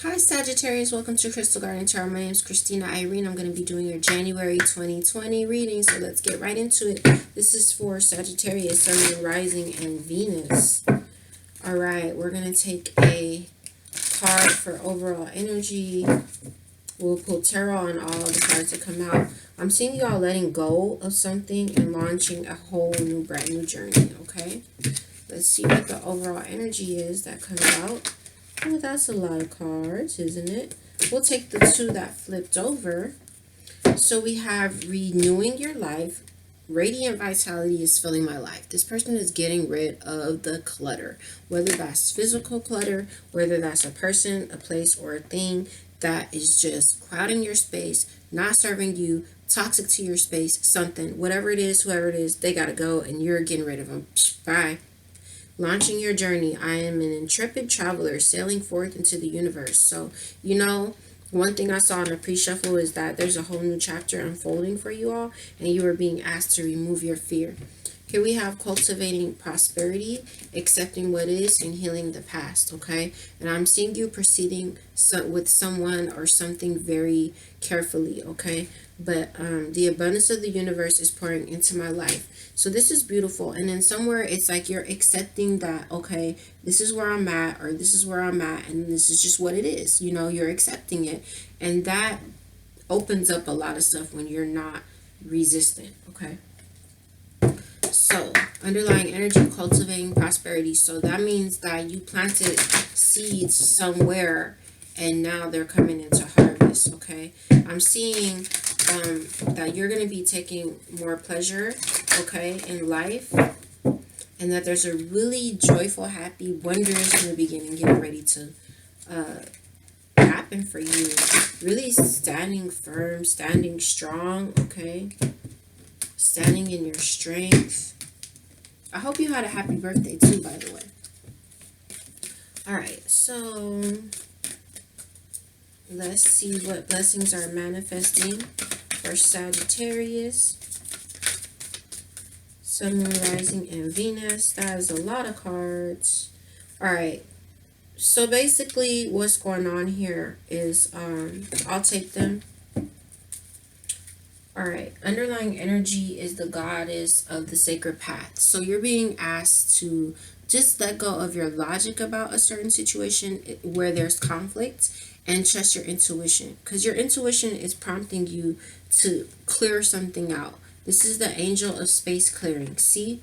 Hi Sagittarius, welcome to Crystal Garden Tarot. My name is Christina Irene. I'm going to be doing your January 2020 reading, so let's get right into it. This is for Sagittarius, Sun, Moon, Rising, and Venus. Alright, we're going to take a card for overall energy. We'll pull tarot on all of the cards that come out. I'm seeing you all letting go of something and launching a whole new, brand new journey, okay? Let's see what the overall energy is that comes out. Oh, that's a lot of cards, isn't it? We'll take the two that flipped over. So we have renewing your life. Radiant vitality is filling my life. This person is getting rid of the clutter, whether that's physical clutter, whether that's a person, a place, or a thing that is just crowding your space, not serving you, toxic to your space, something, whatever it is, whoever it is, they got to go and you're getting rid of them. Bye. Launching your journey. I am an intrepid traveler sailing forth into the universe. So, you know, one thing I saw in the pre-shuffle is that there's a whole new chapter unfolding for you all, and you are being asked to remove your fear. Here we have cultivating prosperity, accepting what is, and healing the past, okay? And I'm seeing you proceeding with someone or something very carefully, okay? But the abundance of the universe is pouring into my life. So this is beautiful. And then somewhere it's like you're accepting that, okay, this is where I'm at, or this is where I'm at, and this is just what it is. You know, you're accepting it. And that opens up a lot of stuff when you're not resistant, okay? So, underlying energy, cultivating prosperity. So that means that you planted seeds somewhere and now they're coming into harvest, okay? I'm seeing that you're going to be taking more pleasure, okay, in life. And that there's a really joyful, happy, wondrous new beginning getting ready to happen for you. Really standing firm, standing strong, okay? Standing in your strength. I hope you had a happy birthday too, by the way. Alright, so let's see what blessings are manifesting for Sagittarius. Sun, Moon, Rising, and Venus. That is a lot of cards. Alright, so basically what's going on here is, I'll take them. Alright, underlying energy is the goddess of the sacred path. So you're being asked to just let go of your logic about a certain situation where there's conflict and trust your intuition. Because your intuition is prompting you to clear something out. This is the angel of space clearing. See?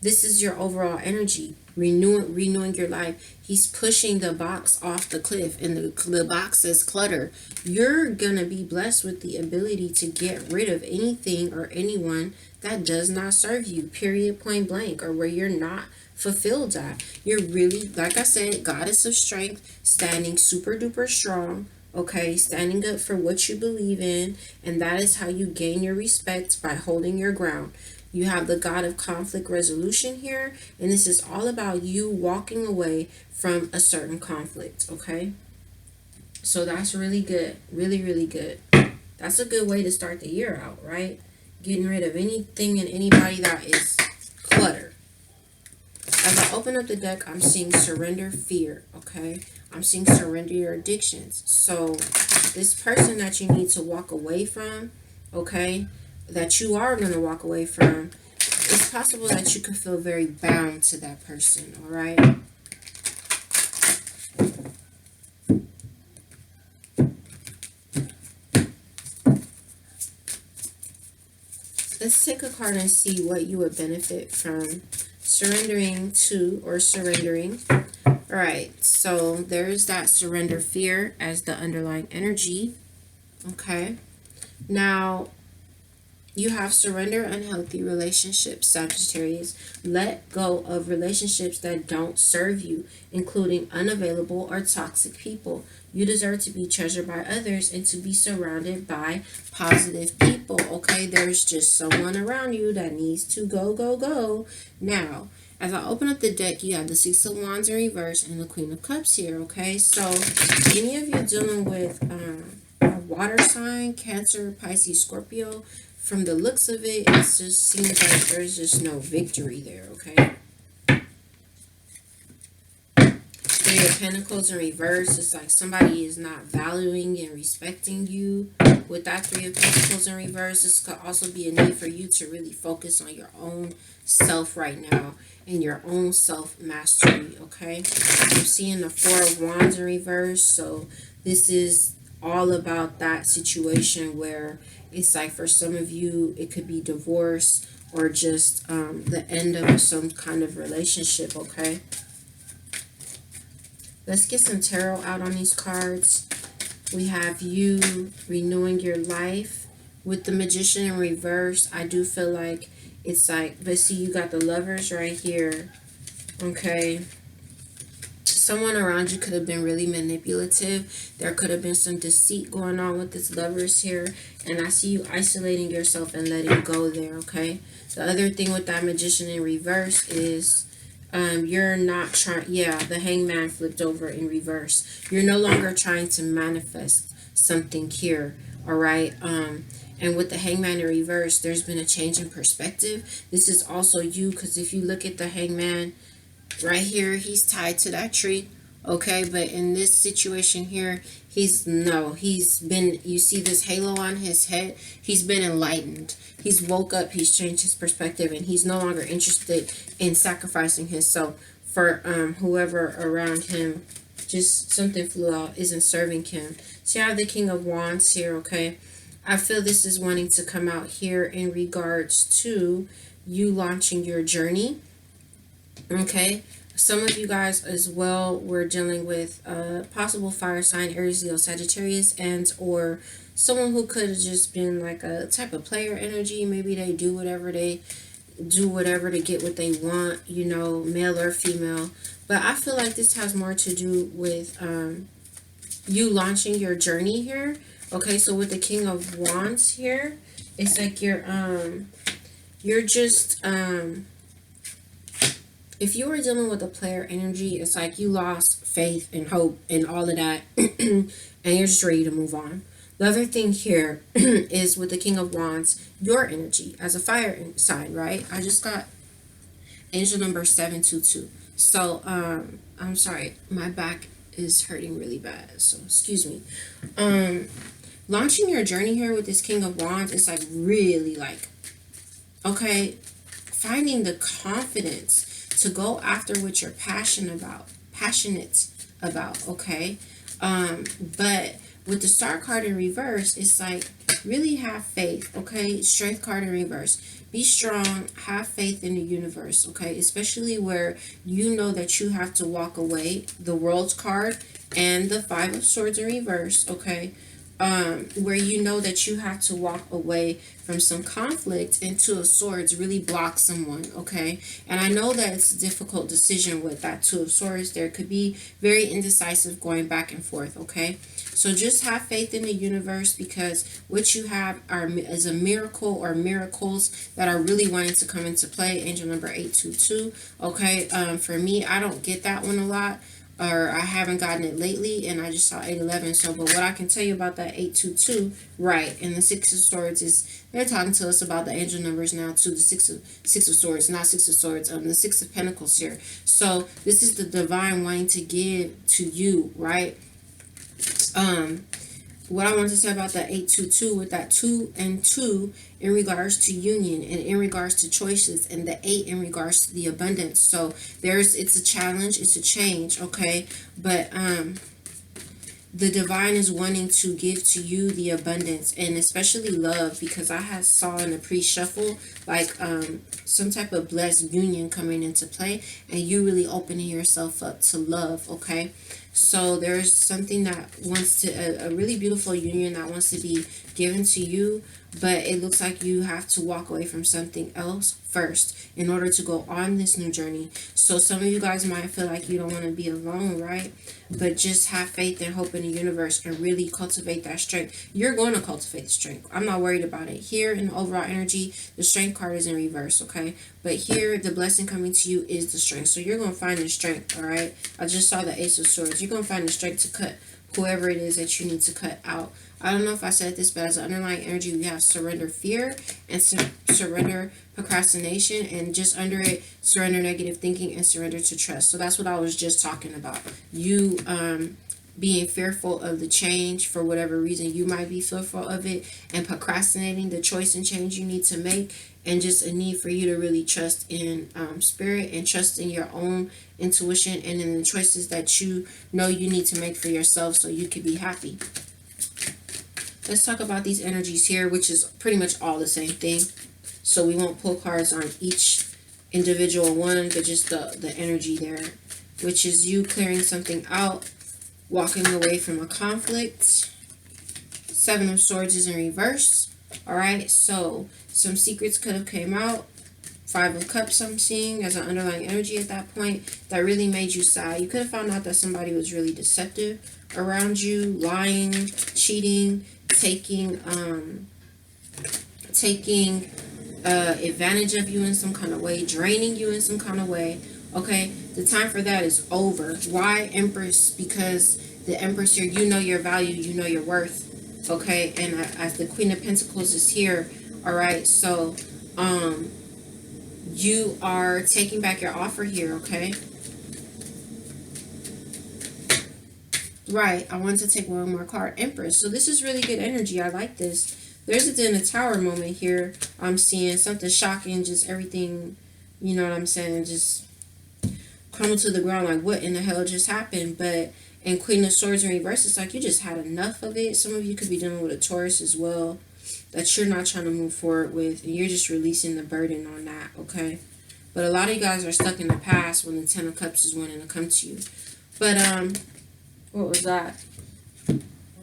This is your overall energy. Renewing your life. He's pushing the box off the cliff, and the box says clutter. You're gonna be blessed with the ability to get rid of anything or anyone that does not serve you, period, point blank, or where you're not fulfilled at. You're really, like I said, goddess of strength, standing super duper strong, okay, standing up for what you believe in, and that is how you gain your respect, by holding your ground. You have the god of conflict resolution here, and this is all about you walking away from a certain conflict, okay? So that's really good. Really, really good. That's a good way to start the year out, right? Getting rid of anything and anybody that is clutter. As I open up the deck, I'm seeing surrender fear, okay? I'm seeing surrender your addictions. So this person that you need to walk away from, okay, that you are going to walk away from, it's possible that you could feel very bound to that person, all right? Let's take a card and see what you would benefit from surrendering to or surrendering. All right, so there's that surrender fear as the underlying energy, okay? Now, you have surrender unhealthy relationships, Sagittarius. Let go of relationships that don't serve you, including unavailable or toxic people. You deserve to be treasured by others and to be surrounded by positive people, okay? There's just someone around you that needs to go, go, go. Now, as I open up the deck, you have the Six of Wands in reverse and the Queen of Cups here, okay? So, any of you dealing with a water sign, Cancer, Pisces, Scorpio, from the looks of it, it just seems like there's just no victory there, okay? Three of of Pentacles in reverse, it's like somebody is not valuing and respecting you. With that Three of Pentacles in reverse, this could also be a need for you to really focus on your own self right now and your own self-mastery, okay? I'm seeing the Four of Wands in reverse, so this is all about that situation where it's like for some of you, it could be divorce or just the end of some kind of relationship, okay? Let's get some tarot out on these cards. We have you renewing your life. With the Magician in reverse, I do feel like it's like, but see, you got the Lovers right here, okay? Someone around you could have been really manipulative. There could have been some deceit going on with this Lovers here. And I see you isolating yourself and letting go there, okay? The other thing with that Magician in reverse is you're not trying, yeah, the Hangman flipped over in reverse. You're no longer trying to manifest something here, all right? And with the Hangman in reverse, there's been a change in perspective. This is also you, because if you look at the Hangman right here, he's tied to that tree, okay? But in this situation here, he's been, you see this halo on his head, he's been enlightened. He's woke up, he's changed his perspective, and he's no longer interested in sacrificing himself for whoever around him. Just something flew out, isn't serving him. So you have the King of Wands here, okay? I feel this is wanting to come out here in regards to you launching your journey, okay? Some of you guys as well were dealing with possible fire sign, Aries, Leo, Sagittarius, and or someone who could have just been like a type of player energy. Maybe they do whatever to get what they want, you know, male or female. But I feel like this has more to do with you launching your journey here. Okay, so with the King of Wands here, it's like you're just if you were dealing with a player energy, it's like you lost faith and hope and all of that, and you're just ready to move on. The other thing here is with the King of Wands, your energy as a fire sign, right? I just got angel number 722. So, I'm sorry, my back is hurting really bad, so excuse me. Launching your journey here with this King of Wands is like really like, okay, finding the confidence to go after what you're passionate about, okay? But with the Star card in reverse, it's like really have faith, okay? Strength card in reverse. Be strong, have faith in the universe, okay? Especially where you know that you have to walk away. The World's card and the Five of Swords in reverse, okay? Where you know that you have to walk away from some conflict, and Two of Swords really block someone, okay? And I know that it's a difficult decision with that Two of Swords. There could be very indecisive going back and forth, okay? So just have faith in the universe, because what you have is a miracle or miracles that are really wanting to come into play. Angel number 822, okay? For me, I don't get that one a lot, or I haven't gotten it lately, and I just saw 811. So, but what I can tell you about that 822, right, and the Six of Swords is, they're talking to us about the angel numbers now too, the Six of Swords, not Six of Swords, the Six of Pentacles here. So, this is the divine wanting to give to you, right? What I wanted to say about that 822 with that 2 and 2 in regards to union and in regards to choices, and the 8 in regards to the abundance. So it's a challenge, it's a change, okay? But the divine is wanting to give to you the abundance, and especially love, because I had saw in the pre-shuffle like some type of blessed union coming into play, and you really opening yourself up to love, okay? So there's something that wants to, a really beautiful union that wants to be given to you, but it looks like you have to walk away from something else first in order to go on this new journey. So some of you guys might feel like you don't want to be alone, right? But just have faith and hope in the universe and really cultivate that strength. You're going to cultivate the strength. I'm not worried about it. Here in the overall energy, the strength card is in reverse, okay? But here, the blessing coming to you is the strength. So you're going to find the strength, all right? I just saw the Ace of Swords. You're going to find the strength to cut whoever it is that you need to cut out. I don't know if I said this, but as an underlying energy, we have surrender fear and surrender procrastination, and just under it, surrender negative thinking and surrender to trust. So that's what I was just talking about. You being fearful of the change for whatever reason you might be fearful of it, and procrastinating the choice and change you need to make, and just a need for you to really trust in spirit and trust in your own intuition and in the choices that you know you need to make for yourself so you can be happy. Let's talk about these energies here, which is pretty much all the same thing. So we won't pull cards on each individual one, but just the energy there, which is you clearing something out, walking away from a conflict. Seven of Swords is in reverse. All right, so some secrets could have came out. Five of Cups I'm seeing as an underlying energy at that point that really made you sad. You could have found out that somebody was really deceptive around you, lying, cheating, taking advantage of you in some kind of way, draining you in some kind of way. Okay, the time for that is over. Why, Empress? Because the Empress here, you know your value, you know your worth. Okay, and as the Queen of Pentacles is here, all right, so you are taking back your offer here. Okay, right, I want to take one more card, Empress. So this is really good energy. I like this. There's a Den of Tower moment here. I'm seeing something shocking, just everything, you know what I'm saying, just crumble to the ground, like what in the hell just happened. But in Queen of Swords in reverse, it's like you just had enough of it. Some of you could be dealing with a Taurus as well that you're not trying to move forward with, and you're just releasing the burden on that. Okay, but a lot of you guys are stuck in the past when the Ten of Cups is wanting to come to you. But what was that?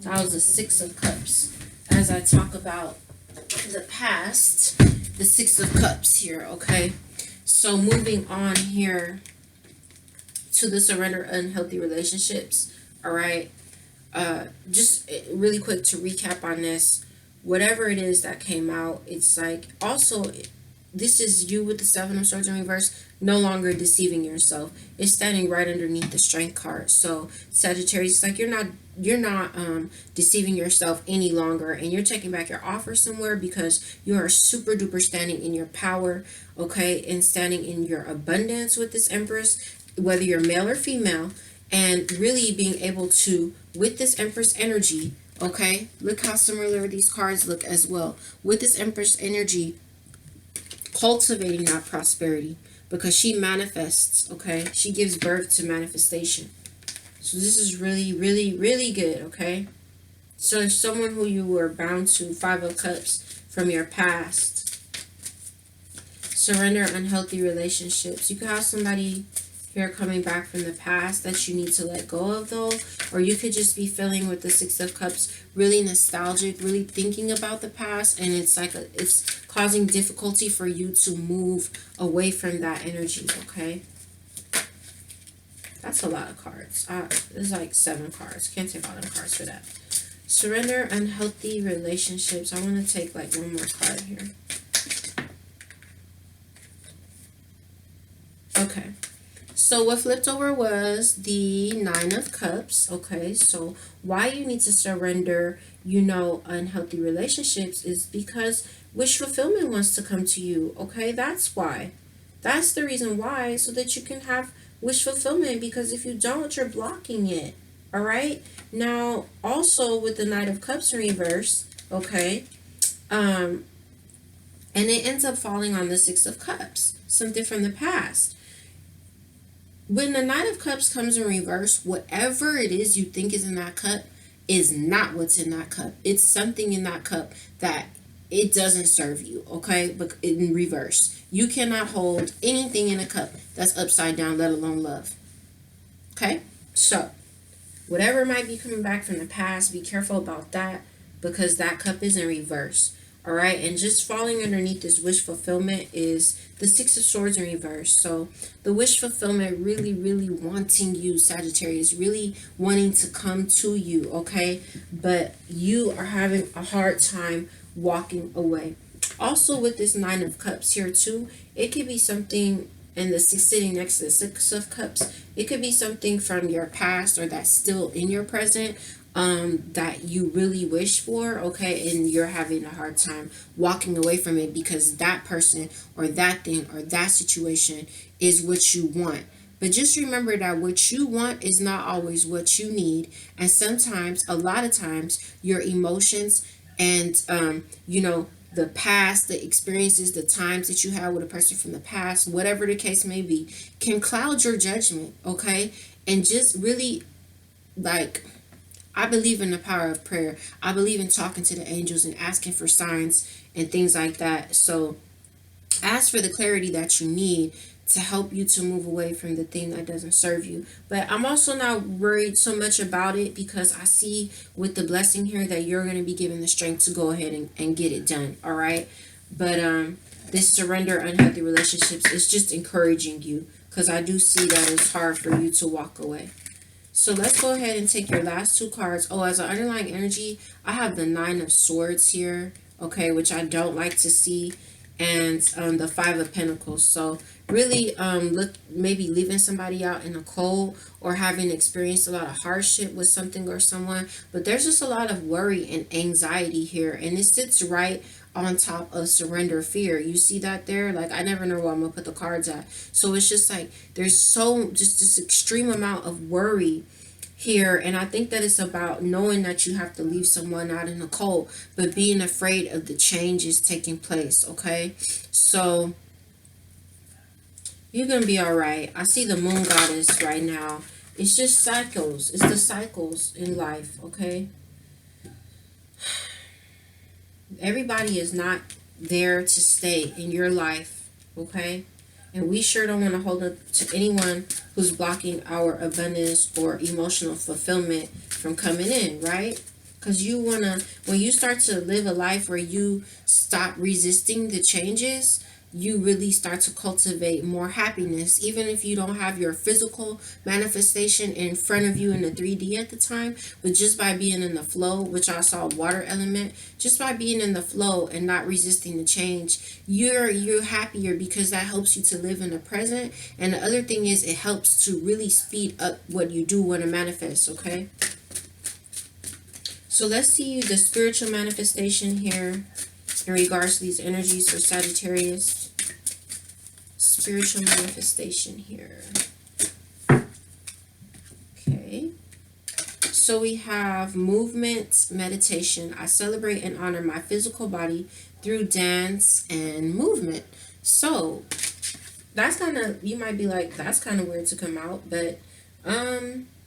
That was the Six of Cups. As I talk about the past, the Six of Cups here. Okay, so moving on here to the surrender unhealthy relationships. All right, just really quick to recap on this, whatever it is that came out, it's like also this is you with the Seven of Swords in reverse, no longer deceiving yourself. It's standing right underneath the Strength card. So Sagittarius, it's like you're not deceiving yourself any longer, and you're taking back your offer somewhere because you are super duper standing in your power. Okay, and standing in your abundance with this Empress, whether you're male or female, and really being able to, with this Empress energy, okay, look how similar these cards look as well. With this Empress energy, cultivating that prosperity, because she manifests, okay? She gives birth to manifestation. So this is really, really, really good, okay? So if someone who you were bound to, Five of Cups from your past, surrender unhealthy relationships. You could have somebody here coming back from the past that you need to let go of, though, or you could just be feeling with the Six of Cups really nostalgic, really thinking about the past, and it's like it's causing difficulty for you to move away from that energy. Okay, that's a lot of cards. There's like 7 cards. Can't take all them cards for that. Surrender unhealthy relationships. I want to take like one more card here. Okay. So what flipped over was the Nine of Cups. Okay, so why you need to surrender, unhealthy relationships is because wish fulfillment wants to come to you. Okay, that's why. That's the reason why, so that you can have wish fulfillment, because if you don't, you're blocking it. All right. Now, also with the Knight of Cups in reverse, okay, and it ends up falling on the Six of Cups, something from the past. When the Knight of Cups comes in reverse, whatever it is you think is in that cup is not what's in that cup. It's something in that cup that it doesn't serve you, okay? But in reverse, you cannot hold anything in a cup that's upside down, let alone love. Okay? So, whatever might be coming back from the past, be careful about that, because that cup is in reverse. All right, and just falling underneath this wish fulfillment is the Six of Swords in reverse. So the wish fulfillment really, really wanting you, Sagittarius, really wanting to come to you, okay? But you are having a hard time walking away. Also with this Nine of Cups here too, it could be something and the six sitting next to the Six of Cups, it could be something from your past or that's still in your present, that you really wish for, okay, and you're having a hard time walking away from it because that person or that thing or that situation is what you want. But just remember that what you want is not always what you need, and sometimes, a lot of times, your emotions and the past, the experiences, the times that you had with a person from the past, whatever the case may be, can cloud your judgment, okay? And just really, like, I believe in the power of prayer. I believe in talking to the angels and asking for signs and things like that. So ask for the clarity that you need to help you to move away from the thing that doesn't serve you. But I'm also not worried so much about it because I see with the blessing here that you're going to be given the strength to go ahead and get it done. All right. But this surrender unhealthy relationships is just encouraging you, because I do see that it's hard for you to walk away. So let's go ahead and take your last two cards. Oh, as an underlying energy, I have the Nine of Swords here, okay, which I don't like to see, and the Five of Pentacles. So really, look, maybe leaving somebody out in the cold or having experienced a lot of hardship with something or someone. But there's just a lot of worry and anxiety here, and it sits right on top of surrender fear. You see that there? Like, I never know where I'm gonna put the cards at. So it's just like there's just this extreme amount of worry here, and I think that it's about knowing that you have to leave someone out in the cold, but being afraid of the changes taking place, okay? So you're gonna be all right. I see the Moon Goddess right now. It's just cycles. It's the cycles in life, okay? Everybody is not there to stay in your life, okay? And we sure don't want to hold up to anyone who's blocking our abundance or emotional fulfillment from coming in, right? Because you want to, when you start to live a life where you stop resisting the changes, you really start to cultivate more happiness, even if you don't have your physical manifestation in front of you in the 3D at the time. But just by being in the flow, which I saw water element, just by being in the flow and not resisting the change, you're happier, because that helps you to live in the present. And the other thing is, it helps to really speed up what you do want to manifest, okay? So let's see the spiritual manifestation here in regards to these energies for Sagittarius. Spiritual manifestation here. Okay. So we have movement, meditation. I celebrate and honor my physical body through dance and movement. So that's kind of, you might be like, that's kind of weird to come out, but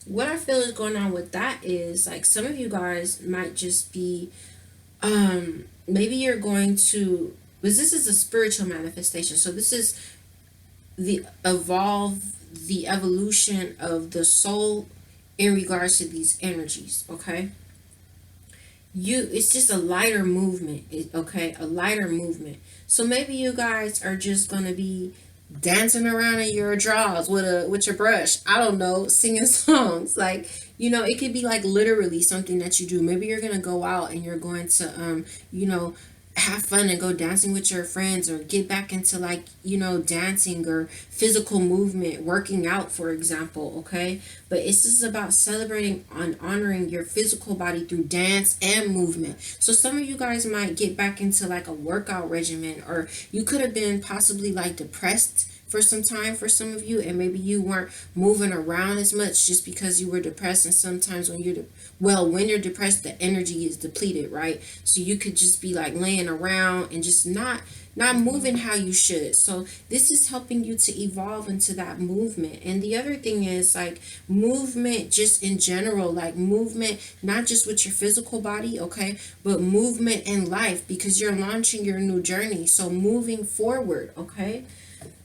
what I feel is going on with that is, like, some of you guys might just be maybe you're going to, because this is a spiritual manifestation, so this is the evolution of the soul in regards to these energies, okay? It's just a lighter movement, okay? A lighter movement. So maybe you guys are just going to be dancing around in your drawers with your brush. I don't know, singing songs. Like, it could be like literally something that you do. Maybe you're going to go out and you're going to, have fun and go dancing with your friends, or get back into, like, dancing or physical movement, working out, for example, okay? But it's just about celebrating and honoring your physical body through dance and movement. So some of you guys might get back into like a workout regimen, or you could have been possibly like depressed for some time for some of you, and maybe you weren't moving around as much just because you were depressed. And sometimes when you're depressed, the energy is depleted, right? So you could just be like laying around and just not moving how you should. So this is helping you to evolve into that movement. And the other thing is, like, movement just in general, like movement not just with your physical body, okay, but movement in life, because you're launching your new journey. So moving forward, okay?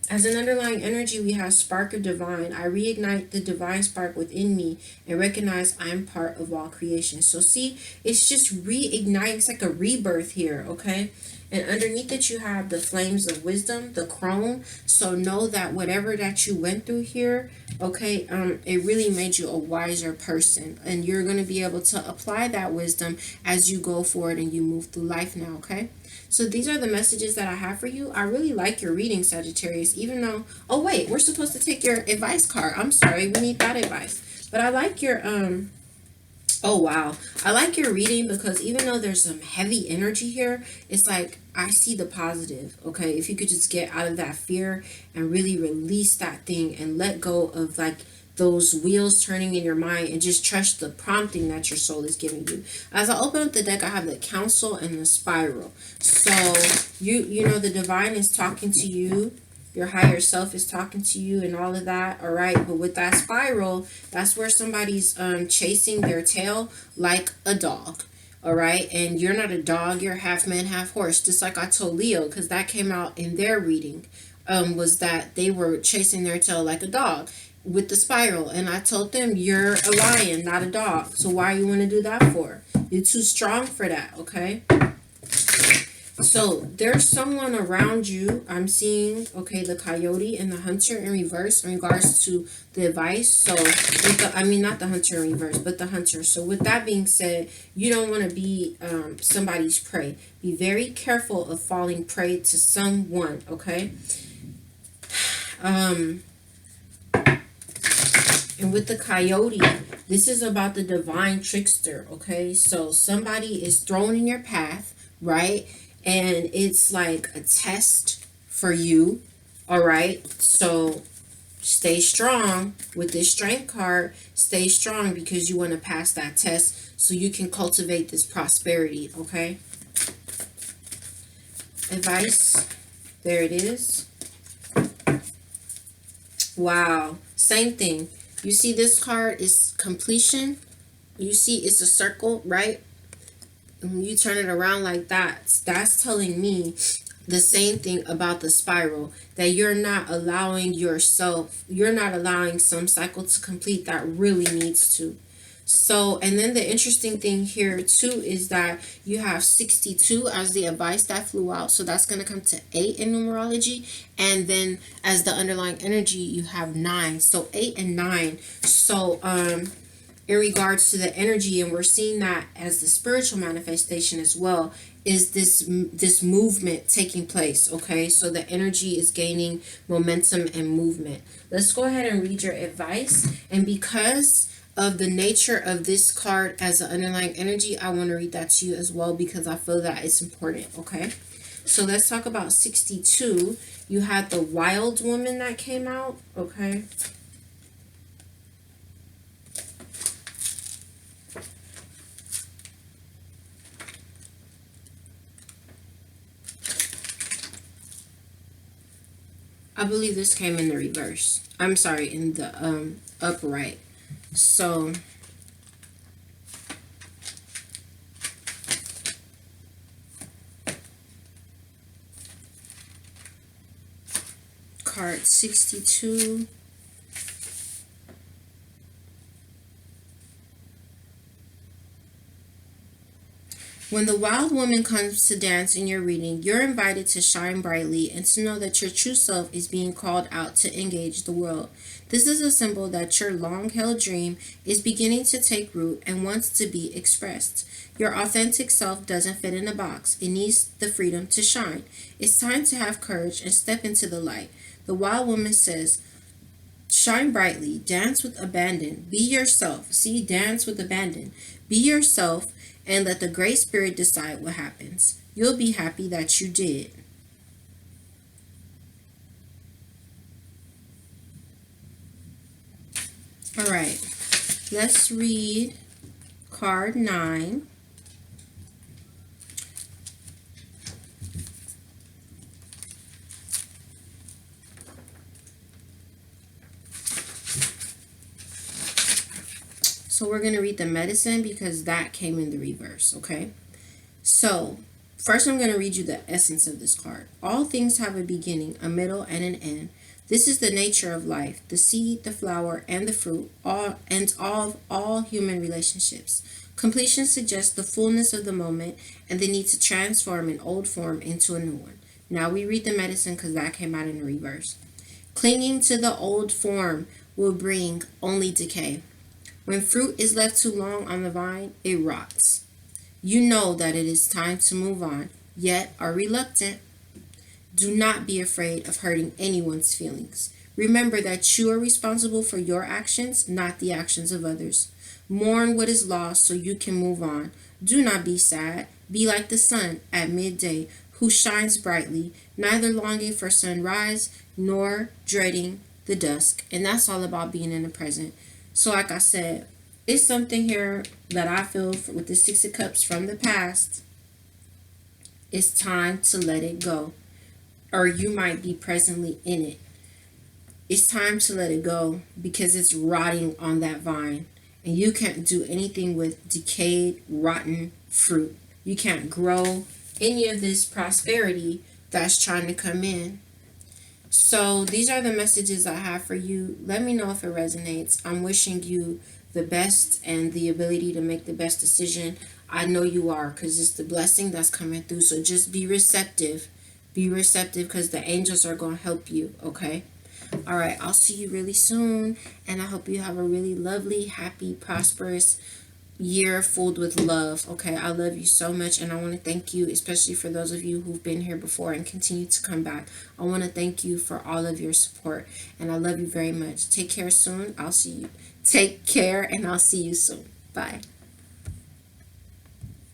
As an underlying energy, we have Spark of Divine. I reignite the divine spark within me and recognize I'm part of all creation. So see, it's just reigniting. It's like a rebirth here, okay? And underneath it, you have the Flames of Wisdom, the Crone. So know that whatever that you went through here, okay, it really made you a wiser person. And you're going to be able to apply that wisdom as you go forward and you move through life now, okay? So these are the messages that I have for you. I really like your reading, Sagittarius. Sagittarius, even though, oh wait, we're supposed to take your advice card. I'm sorry, we need that advice. But I like your, oh wow, I like your reading because even though there's some heavy energy here, it's like I see the positive. Okay, if you could just get out of that fear and really release that thing and let go of like those wheels turning in your mind and just trust the prompting that your soul is giving you. As I open up the deck, I have the Council and the Spiral. So you know the divine is talking to you, your higher self is talking to you and all of that, all right? But with that spiral, that's where somebody's chasing their tail like a dog, all right? And you're not a dog, you're half man, half horse, just like I told Leo, because that came out in their reading, was that they were chasing their tail like a dog with the spiral. And I told them, you're a lion, not a dog. So why you want to do that for? You're too strong for that, okay? So there's someone around you. I'm seeing, okay, the coyote and the hunter in reverse in regards to the advice. So, with the, I mean, not the hunter in reverse, but the hunter. So with that being said, you don't want to be somebody's prey. Be very careful of falling prey to someone, okay? And with the coyote, this is about the divine trickster, okay? So somebody is thrown in your path, right? And it's like a test for you, all right? So stay strong with this strength card. Stay strong because you want to pass that test so you can cultivate this prosperity, okay? Advice, there it is. Wow, same thing. You see this card is completion. You see it's a circle, right? And when you turn it around like that, that's telling me the same thing about the spiral, that you're not allowing yourself, you're not allowing some cycle to complete that really needs to. So, and then the interesting thing here too is that you have 62 as the advice that flew out. So that's going to come to 8 in numerology. And then as the underlying energy, you have 9. So 8 and 9. So, in regards to the energy, and we're seeing that as the spiritual manifestation as well, is this movement taking place, okay? So the energy is gaining momentum and movement. Let's go ahead and read your advice. And because of the nature of this card as an underlying energy, I want to read that to you as well because I feel that it's important, okay? So let's talk about 62. You had the wild woman that came out, okay? I believe this came in the reverse. I'm sorry, in the upright. So card 62. When the wild woman comes to dance in your reading, you're invited to shine brightly and to know that your true self is being called out to engage the world. This is a symbol that your long-held dream is beginning to take root and wants to be expressed. Your authentic self doesn't fit in a box. It needs the freedom to shine. It's time to have courage and step into the light. The wild woman says, shine brightly, dance with abandon, be yourself. See, dance with abandon. Be yourself and let the Great Spirit decide what happens. You'll be happy that you did. All right, let's read card 9. So we're going to read the medicine because that came in the reverse, okay? So first I'm going to read you the essence of this card. All things have a beginning, a middle, and an end. This is the nature of life, the seed, the flower, and the fruit, all human relationships. Completion suggests the fullness of the moment and the need to transform an old form into a new one. Now we read the medicine because that came out in the reverse. Clinging to the old form will bring only decay. When fruit is left too long on the vine, it rots. You know that it is time to move on, yet are reluctant. Do not be afraid of hurting anyone's feelings. Remember that you are responsible for your actions, not the actions of others. Mourn what is lost so you can move on. Do not be sad. Be like the sun at midday, who shines brightly, neither longing for sunrise nor dreading the dusk. And that's all about being in the present. So like I said, it's something here that I feel with the Six of Cups from the past. It's time to let it go. Or you might be presently in it. It's time to let it go because it's rotting on that vine. And you can't do anything with decayed, rotten fruit. You can't grow any of this prosperity that's trying to come in. So these are the messages I have for you. Let me know if it resonates. I'm wishing you the best and the ability to make the best decision. I know you are, because it's the blessing that's coming through. So just be receptive. Be receptive, because the angels are going to help you, okay? All right, I'll see you really soon. And I hope you have a really lovely, happy, prosperous year filled with love, okay? I love you so much, and I want to thank you, especially for those of you who've been here before and continue to come back. I want to thank you for all of your support, and I love you very much. Take care soon. Take care, and I'll see you soon. Bye.